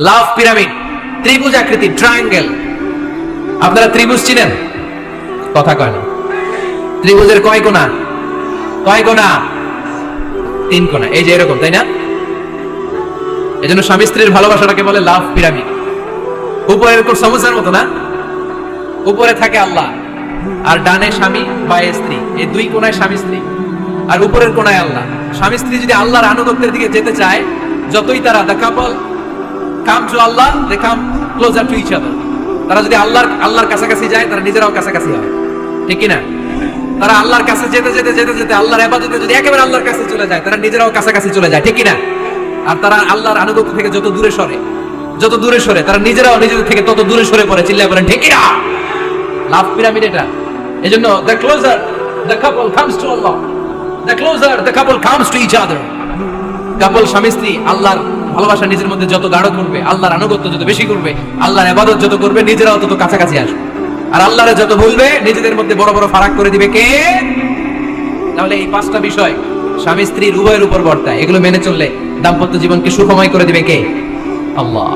লাভ pyramid, ত্রিভুজ আকৃতি, triangle. আপনারা ত্রিভুজ চিনেন? কথা কয় না। ত্রিভুজের কয় কোণা? কয় কোণা? 3 কোণা। এই যে এরকম, তাই না? এজন্য স্বামী স্ত্রীর ভালোবাসাটাকে বলে লাভ পিরামিড। উপরে এরকম সমুদ্রের মতো না, উপরে থাকে আল্লাহ, আর ডানে স্বামী বা স্ত্রী, এই 2 কোণায় স্বামী স্ত্রী, আর উপরের কোণায় আল্লাহ। স্বামী স্ত্রী যদি আল্লাহর আনুগত্যের দিকে যেতে চায়, যতই তারা the couple come to Allah, they come closer to each other। তারা যদি আল্লাহর কাছাকাছি যায়, তারা নিজেরাও কাছাকাছি হয়, ঠিক কি না? তারা আল্লাহর কাছে যেতে যেতে যেতে যেতে আল্লাহর ইবাদতে যদি একেবারে আল্লাহর কাছে চলে যায়, তারা নিজেরাও কাছাকাছি চলে যায়, ঠিক কি না? আর তারা আল্লাহর আনুগত্য থেকে যত দূরে সরে তারা নিজেরাও নিজেদের থেকে তত দূরে সরে পড়ে। চিল্লায় বলেন ঠিক কি না? লাভ পিরামিড এটা। এজন্য the closer the couple comes to Allah, the closer the couple comes to each other। কাপল স্বামী স্ত্রী আল্লাহর ভালোবাসা নিজের মধ্যে যত গাঢ় করবে, আল্লাহর আনুগত্য যত বেশি করবে, আল্লাহর ইবাদত যত করবে, নিজেরাও তত কাছাকাছি আসবে। আর আল্লাহরে যত ভুলবে, নিজেদের মধ্যে বড় বড় ফারাক করে দিবে কে? তাহলে এই 5টা বিষয় স্বামী স্ত্রীর উভয়ের উপর বর্তায়। এগুলো মেনে চললে দাম্পত্য জীবনকে সুখময় করে দিবে কে? আল্লাহ।